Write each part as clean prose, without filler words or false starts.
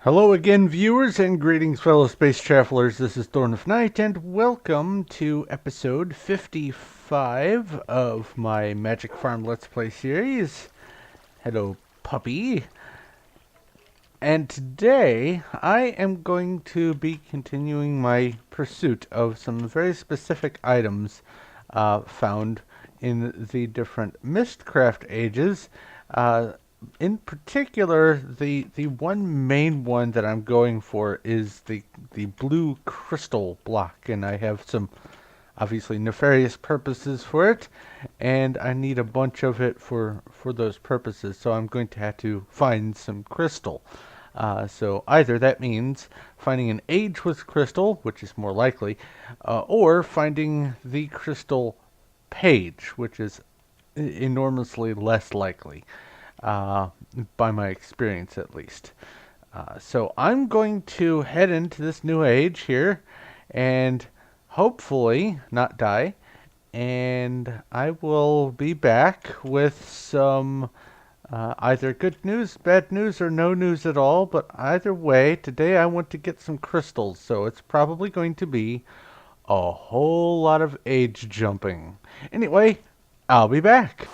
Hello again, viewers, and greetings, fellow space travelers. This is Thorn of Night, and welcome to episode 55 of my Magic Farm Let's Play series. Hello, puppy. And today, I am going to be continuing my pursuit of some very specific items found in the different Mistcraft ages. In particular, the one main one that I'm going for is the blue crystal block, and I have some obviously nefarious purposes for it, and I need a bunch of it for those purposes. So I'm going to have to find some crystal. So either that means finding an age with crystal, which is more likely, or finding the crystal page, which is enormously less likely by my experience at least. So I'm going to head into this new age here and hopefully not die. And I will be back with some either good news, bad news, or no news at all. But either way, today I want to get some crystals. So it's probably going to be a whole lot of age jumping. Anyway, I'll be back.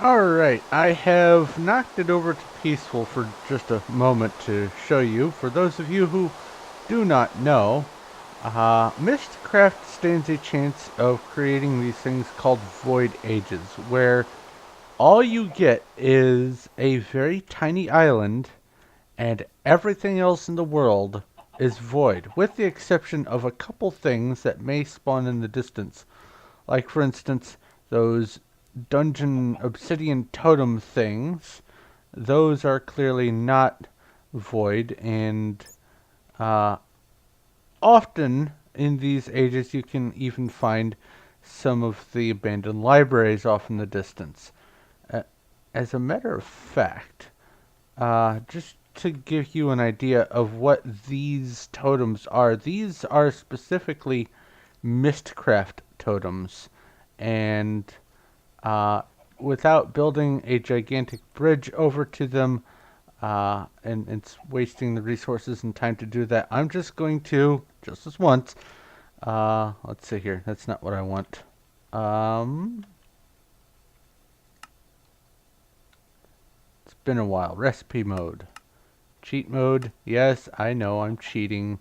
Alright, I have knocked it over to peaceful for just a moment to show you. For those of you who do not know, Mistcraft stands a chance of creating these things called void ages, where all you get is a very tiny island and everything else in the world is void, with the exception of a couple things that may spawn in the distance. Like, for instance, those dungeon obsidian totem things. Those are clearly not void, and often in these ages you can even find some of the abandoned libraries off in the distance. As a matter of fact, just to give you an idea of what these totems are, these are specifically Mistcraft totems, and without building a gigantic bridge over to them, and it's wasting the resources and time to do that, I'm just going to, just this once, let's see here, that's not what I want. It's been a while. Recipe mode. Cheat mode. Yes, I know I'm cheating.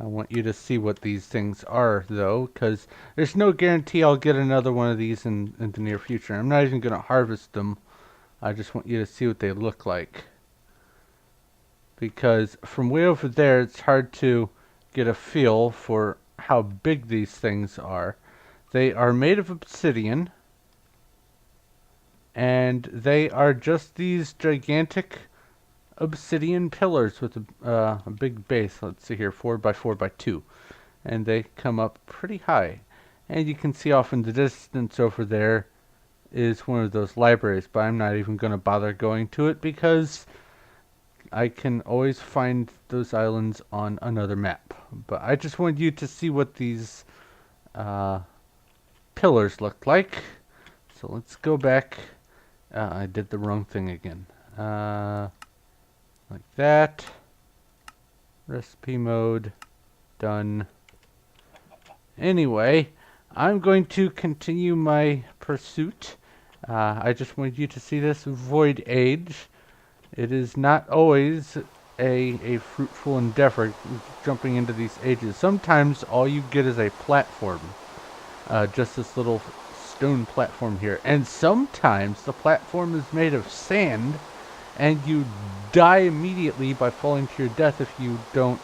I want you to see what these things are, though, because there's no guarantee I'll get another one of these in the near future. I'm not even going to harvest them. I just want you to see what they look like. Because from way over there, it's hard to get a feel for how big these things are. They are made of obsidian, and they are just these gigantic obsidian pillars with a big base. Let's see here, 4x4x2, and they come up pretty high. And you can see off in the distance over there is one of those libraries, but I'm not even going to bother going to it because I can always find those islands on another map. But I just wanted you to see what these pillars look like. So let's go back. I did the wrong thing again. Like that. Recipe mode. Done. Anyway, I'm going to continue my pursuit. I just wanted you to see this void age. It is not always a fruitful endeavor jumping into these ages. Sometimes all you get is a platform. Just this little stone platform here. And sometimes the platform is made of sand, and you die immediately by falling to your death if you don't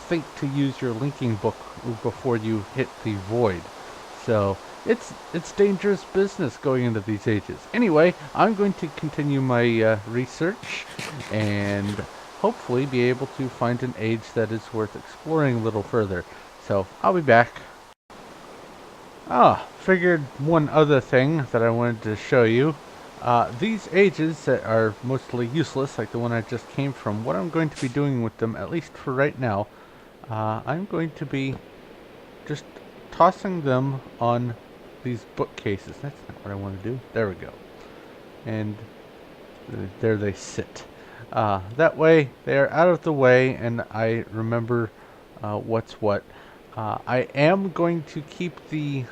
think to use your linking book before you hit the void. So it's dangerous business going into these ages. Anyway, I'm going to continue my research and hopefully be able to find an age that is worth exploring a little further. So I'll be back. Figured one other thing that I wanted to show you. These ages that are mostly useless, like the one I just came from, what I'm going to be doing with them, at least for right now, I'm going to be just tossing them on these bookcases. That's not what I want to do. There we go. And there they sit. That way they are out of the way and I remember what's what. I am going to keep the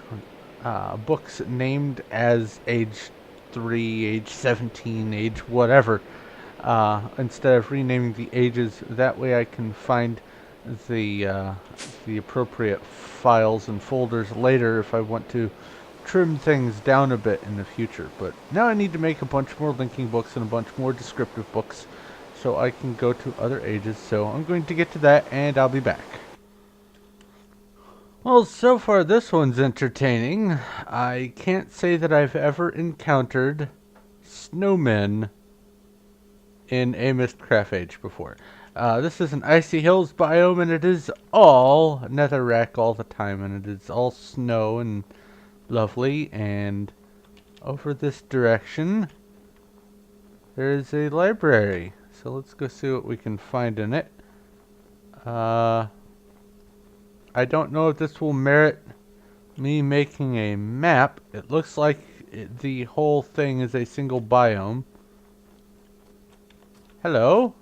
books named as age 3, age 17, age whatever, instead of renaming the ages. That way I can find the appropriate files and folders later if I want to trim things down a bit in the future. But now I need to make a bunch more linking books and a bunch more descriptive books so I can go to other ages. So I'm going to get to that and I'll be back. Well, so far this one's entertaining. I can't say that I've ever encountered snowmen in a Mistcraft Age before. This is an Icy Hills biome, and it is all netherrack all the time, and it is all snow and lovely. And over this direction, there is a library. So let's go see what we can find in it. I don't know if this will merit me making a map. It looks like the whole thing is a single biome. Hello?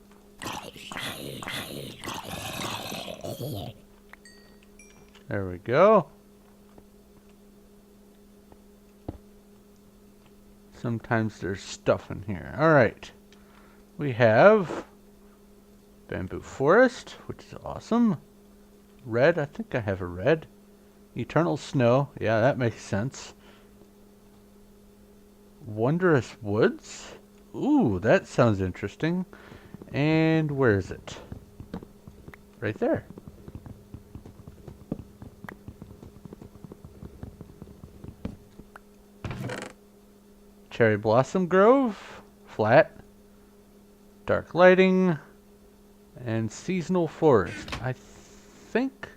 There we go. Sometimes there's stuff in here. Alright. We have bamboo forest, which is awesome. Red, I think I have a red. Eternal snow, yeah, that makes sense. Wondrous woods? Ooh, that sounds interesting. And where is it? Right there. Cherry Blossom Grove, flat, dark lighting, and seasonal forest. I think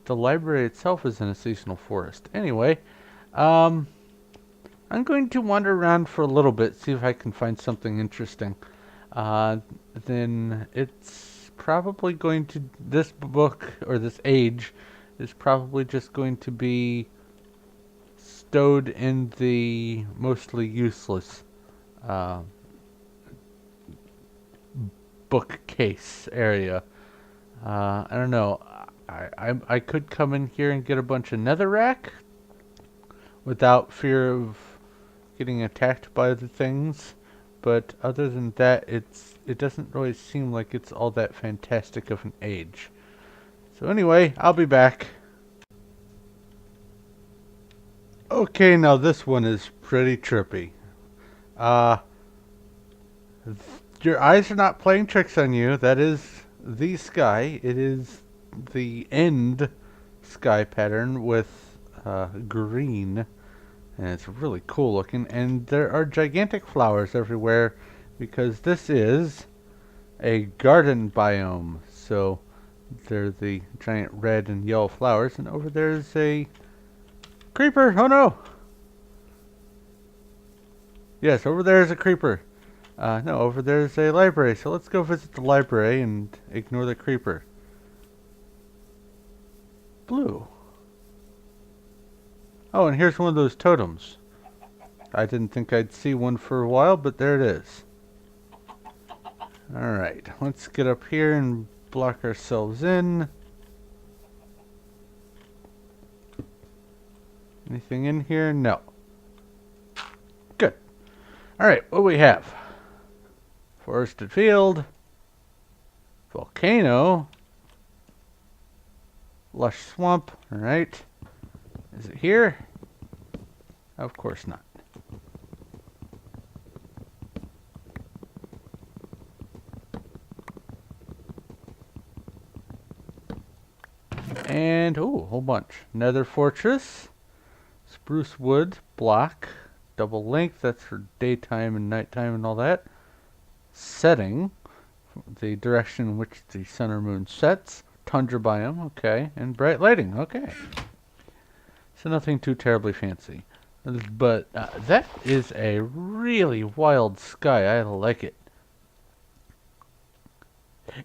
the library itself is in a seasonal forest. Anyway, I'm going to wander around for a little bit, see if I can find something interesting. Then it's probably going to, this book, or this age, is probably just going to be stowed in the mostly useless bookcase area. I don't know. I could come in here and get a bunch of netherrack without fear of getting attacked by the things, but other than that, it doesn't really seem like it's all that fantastic of an age. So anyway, I'll be back. Okay, now this one is pretty trippy. Your eyes are not playing tricks on you. That is the sky. It is the end sky pattern with green. And it's really cool looking. And there are gigantic flowers everywhere because this is a garden biome. So they're the giant red and yellow flowers. And over there's a creeper. Oh no! Yes, over there is a creeper. No, over there's a library. So let's go visit the library and ignore the creeper. Blue. Oh, and here's one of those totems. I didn't think I'd see one for a while, but there it is. Alright, let's get up here and block ourselves in. Anything in here? No. Good. Alright, what do we have? Forested field. Volcano. Lush swamp. Alright. Is it here? Of course not. And, oh, a whole bunch. Nether fortress. Spruce wood. Block. Double length. That's for daytime and nighttime and all that. Setting. The direction in which the sun or moon sets. Tundra biome. Okay. And bright lighting. Okay. So nothing too terribly fancy. But that is a really wild sky. I like it.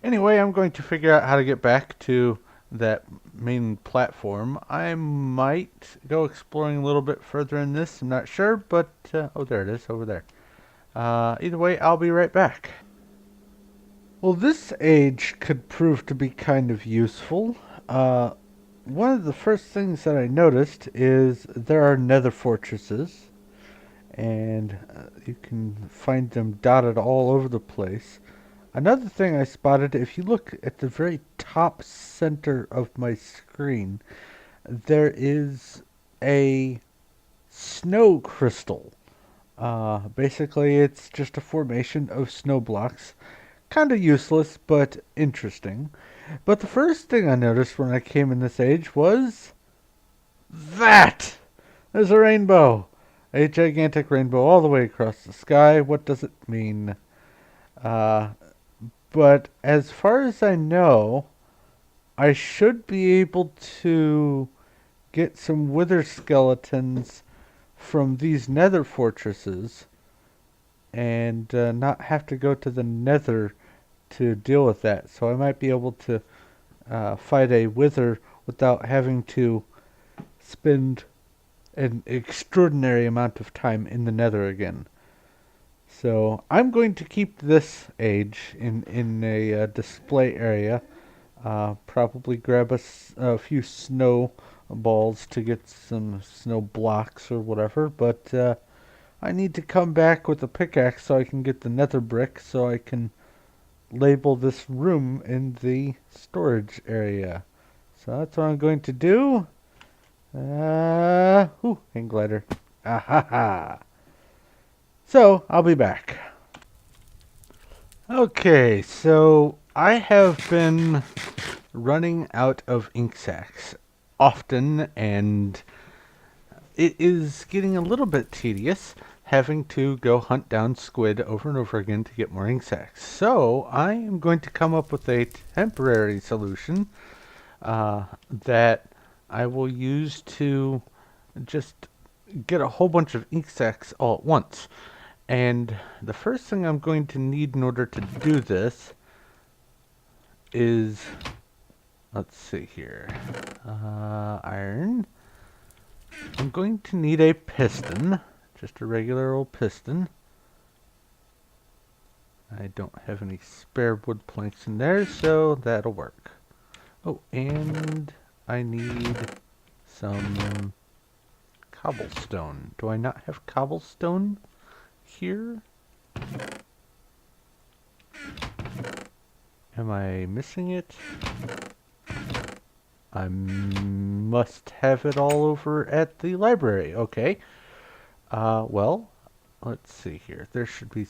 Anyway, I'm going to figure out how to get back to that main platform. I might go exploring a little bit further in this. I'm not sure, but oh, there it is over there. Either way, I'll be right back. Well, this age could prove to be kind of useful. One of the first things that I noticed is there are nether fortresses, and you can find them dotted all over the place. Another thing I spotted, if you look at the very top center of my screen, there is a snow crystal. Basically, it's just a formation of snow blocks. Kind of useless, but interesting. But the first thing I noticed when I came in this age was that! There's a rainbow! A gigantic rainbow all the way across the sky. What does it mean? Uh, but as far as I know, I should be able to get some wither skeletons from these nether fortresses and not have to go to the nether to deal with that. So I might be able to fight a wither without having to spend an extraordinary amount of time in the nether again. So I'm going to keep this age in a display area. Probably grab a few snow balls to get some snow blocks or whatever. But I need to come back with a pickaxe so I can get the nether brick so I can label this room in the storage area. So that's what I'm going to do. Hang glider. Ah ha ha. So I'll be back. Okay, so I have been running out of ink sacs often, and it is getting a little bit tedious having to go hunt down squid over and over again to get more ink sacs. So I am going to come up with a temporary solution that I will use to just get a whole bunch of ink sacs all at once. And the first thing I'm going to need in order to do this is, let's see here, iron. I'm going to need a piston, just a regular old piston. I don't have any spare wood planks in there, so that'll work. Oh, and I need some cobblestone. Do I not have cobblestone here? Am I missing it? I must have it all over at the library. Okay. Well, let's see here. There should be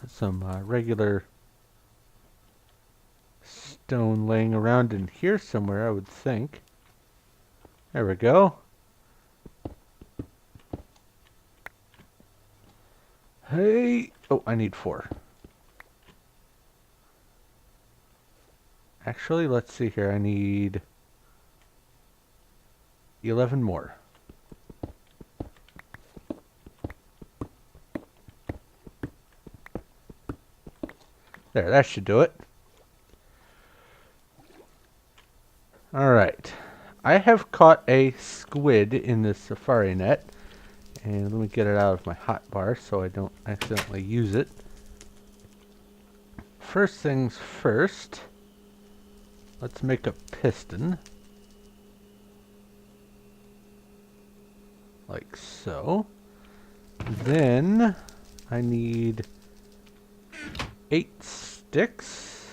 some regular stone laying around in here somewhere, I would think. There we go. Hey! Oh, I need 4. Actually, let's see here. I need 11 more. There, that should do it. Alright. I have caught a squid in this safari net. And let me get it out of my hotbar so I don't accidentally use it. First things first, let's make a piston. Like so. Then I need 8 sticks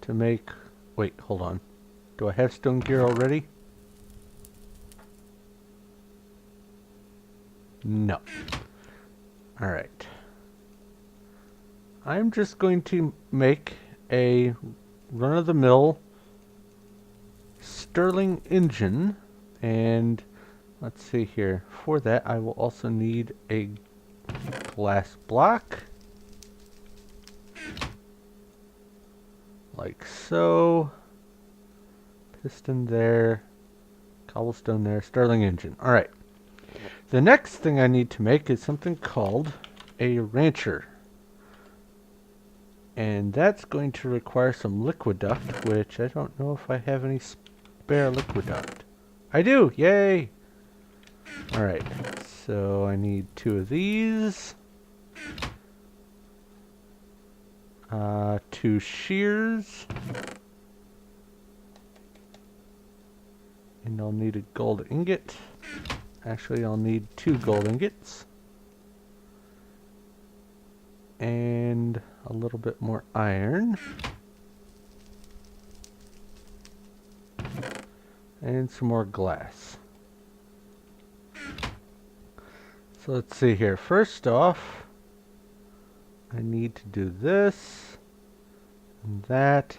to make... Wait, hold on. Do I have stone gear already? No. Alright. I'm just going to make a run-of-the-mill Stirling engine, and let's see here. For that, I will also need a glass block. Like so. Piston there. Cobblestone there. Stirling engine. Alright. The next thing I need to make is something called a rancher. And that's going to require some liquiduct, which I don't know if I have any spare liquiduct. I do! Yay! Alright, so I need 2 of these. 2 shears. And I'll need a gold ingot. Actually, I'll need 2 gold ingots. And a little bit more iron. And some more glass. So let's see here. First off, I need to do this and that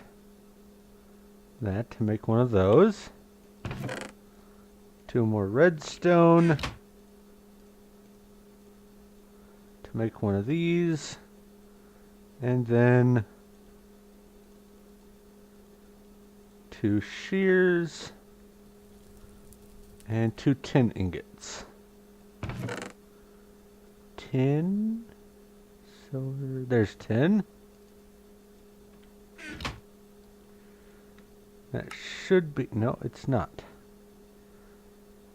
to make one of those. 2 more redstone to make one of these. And then 2 shears and 2 tin ingots. Tin, silver, there's tin. That should be, no, it's not.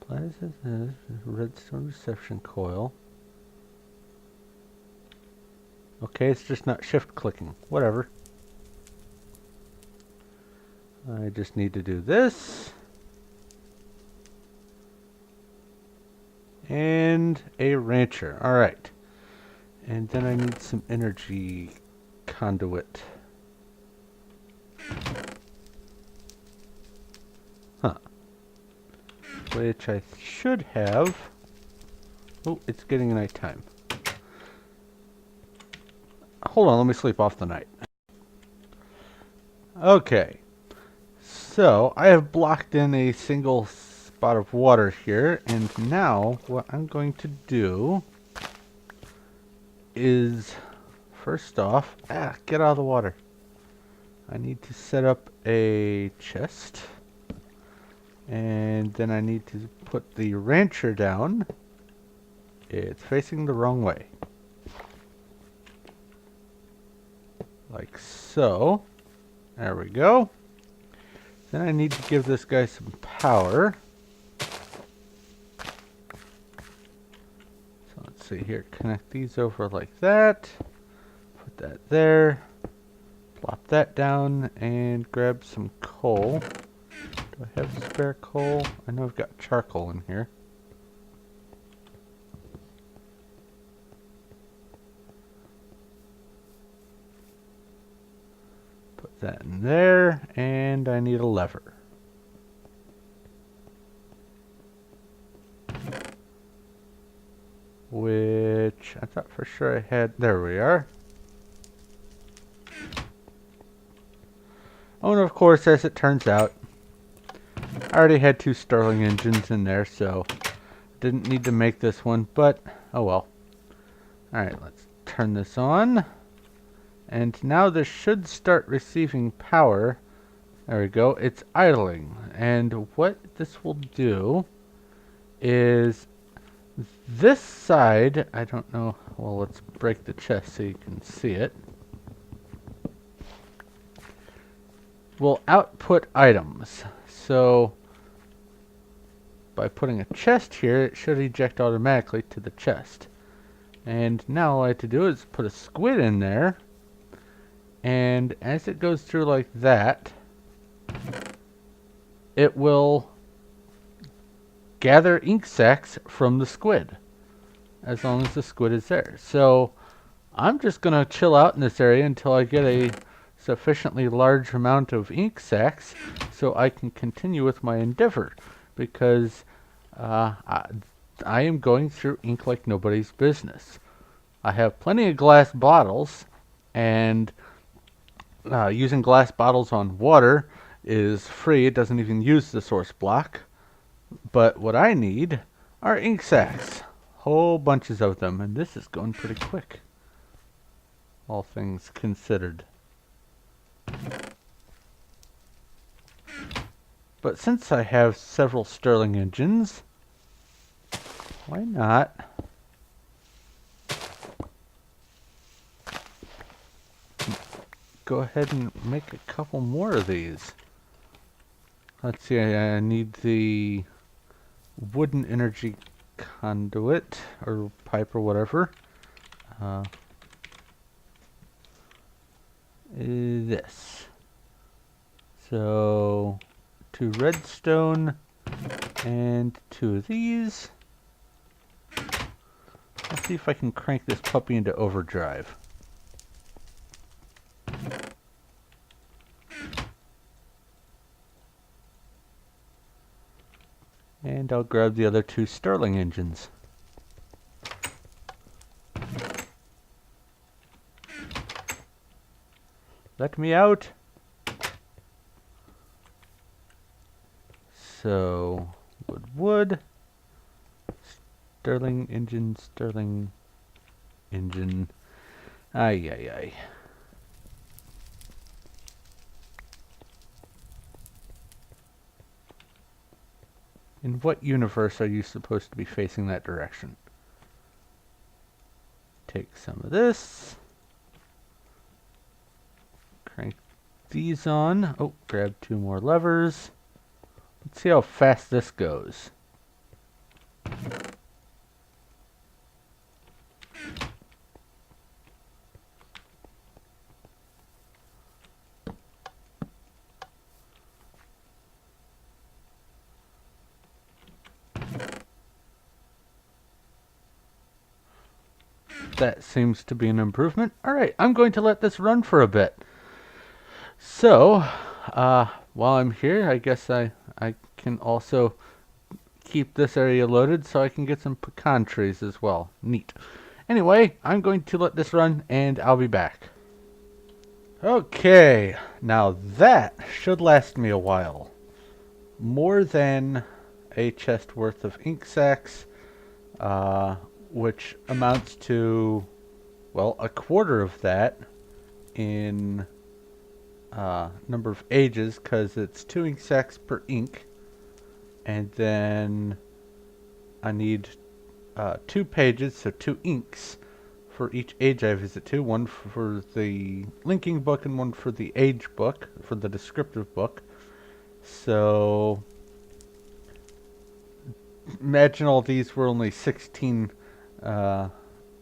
Redstone reception coil. Okay, it's just not shift clicking. Whatever. I just need to do this. And a rancher. Alright. And then I need some energy conduit. Huh. Which I should have. Oh, it's getting nighttime. Hold on, let me sleep off the night. Okay. So, I have blocked in a single spot of water here, and now what I'm going to do is, first off, get out of the water. I need to set up a chest, and then I need to put the rancher down. It's facing the wrong way. Like so. There we go. Then I need to give this guy some power. So let's see here. Connect these over like that. Put that there. Plop that down and grab some coal. Do I have spare coal? I know I've got charcoal in here. Put that in there, and I need a lever. Which I thought for sure I had. There we are. Oh, and of course, as it turns out, I already had 2 Stirling engines in there, so didn't need to make this one, but oh well. Alright, let's turn this on. And now this should start receiving power. There we go. It's idling. And what this will do is this side, I don't know, well, let's break the chest so you can see it, will output items. So by putting a chest here, it should eject automatically to the chest. And now all I have to do is put a squid in there, and as it goes through like that, it will gather ink sacs from the squid, as long as the squid is there. So I'm just going to chill out in this area until I get a sufficiently large amount of ink sacs so I can continue with my endeavor, because I am going through ink like nobody's business. I have plenty of glass bottles, and using glass bottles on water is free. It doesn't even use the source block. But what I need are ink sacs. Whole bunches of them, and this is going pretty quick, all things considered. But since I have several Stirling engines, why not go ahead and make a couple more of these? Let's see, I need the wooden energy conduit, or pipe, or whatever. this. So 2 redstone and 2 of these. Let's see if I can crank this puppy into overdrive. And I'll grab the other 2 Stirling engines. Let me out. So, wood. Stirling engine. Ay, ay, ay. In what universe are you supposed to be facing that direction? Take some of this. Crank these on. Oh, grab 2 more levers. Let's see how fast this goes. That seems to be an improvement. Alright, I'm going to let this run for a bit. So, while I'm here, I guess I can also keep this area loaded so I can get some pecan trees as well. Neat. Anyway, I'm going to let this run and I'll be back. Okay, now that should last me a while. More than a chest worth of ink sacks, which amounts to, well, a quarter of that in number of ages, because it's 2 ink sacks per ink, and then I need 2 pages, so 2 inks for each age I visit to, 1 for the linking book and 1 for the age book, for the descriptive book. So imagine all these were only 16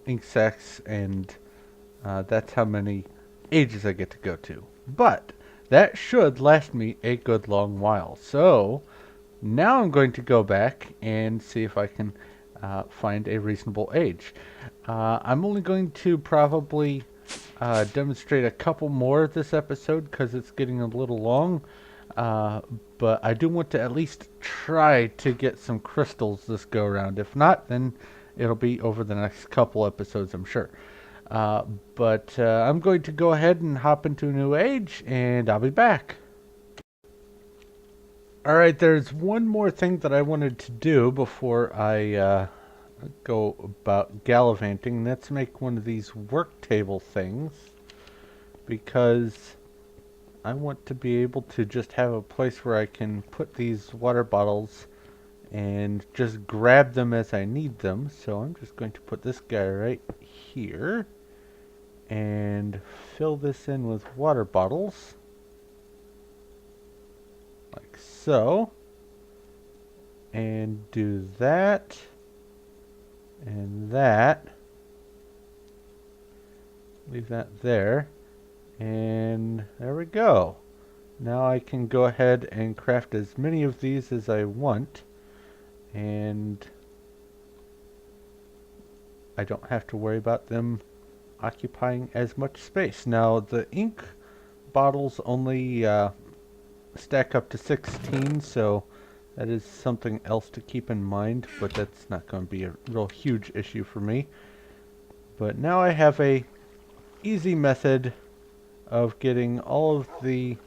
ink sacks, and that's how many ages I get to go to. But that should last me a good long while. So now I'm going to go back and see if I can find a reasonable age. I'm only going to probably demonstrate a couple more this episode because it's getting a little long. But I do want to at least try to get some crystals this go around. If not, then it'll be over the next couple episodes, I'm sure. But I'm going to go ahead and hop into a new age, and I'll be back. Alright, there's one more thing that I wanted to do before I go about gallivanting. Let's make one of these work table things, because I want to be able to just have a place where I can put these water bottles and just grab them as I need them. So I'm just going to put this guy right here and fill this in with water bottles like so, and do that and that. Leave that there, and there we go. Now I can go ahead and craft as many of these as I want, and I don't have to worry about them occupying as much space. Now the ink bottles only stack up to 16, so that is something else to keep in mind, but that's not going to be a real huge issue for me. But now I have a easy method of getting all of the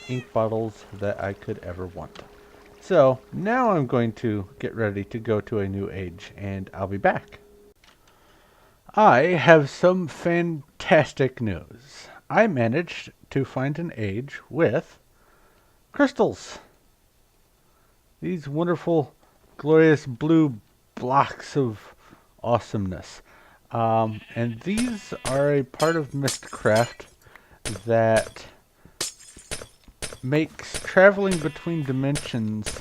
ink bottles that I could ever want. So now I'm going to get ready to go to a new age, and I'll be back. I have some fantastic news. I managed to find an age with crystals. These wonderful, glorious blue blocks of awesomeness. And these are a part of Mistcraft that makes traveling between dimensions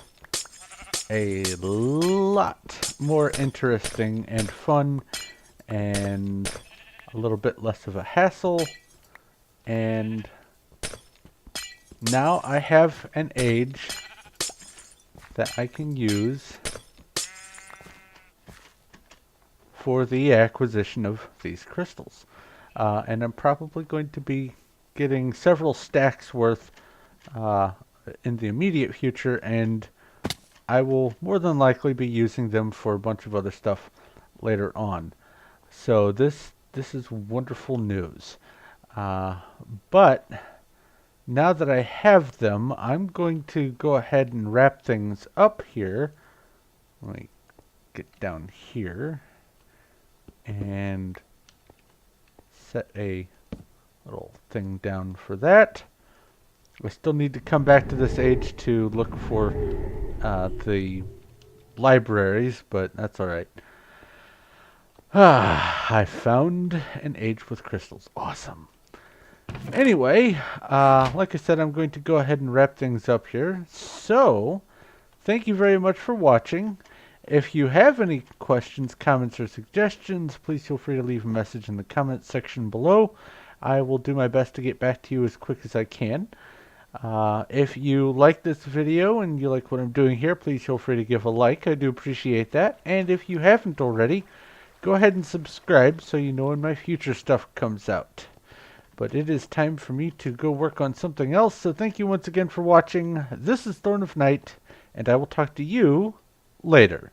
a lot more interesting and fun, and a little bit less of a hassle, and now I have an age that I can use for the acquisition of these crystals. And I'm probably going to be getting several stacks worth in the immediate future, and I will more than likely be using them for a bunch of other stuff later on. So this is wonderful news. But now that I have them, I'm going to go ahead and wrap things up here. Let me get down here and set a little thing down for that. I still need to come back to this age to look for the libraries, but that's alright. I found an age with crystals. Awesome. Anyway, like I said, I'm going to go ahead and wrap things up here. So, thank you very much for watching. If you have any questions, comments, or suggestions, please feel free to leave a message in the comments section below. I will do my best to get back to you as quick as I can. If you like this video and you like what I'm doing here, please feel free to give a like. I do appreciate that. And if you haven't already, go ahead and subscribe so you know when my future stuff comes out. But it is time for me to go work on something else, so thank you once again for watching. This is Thorn of Night, and I will talk to you later.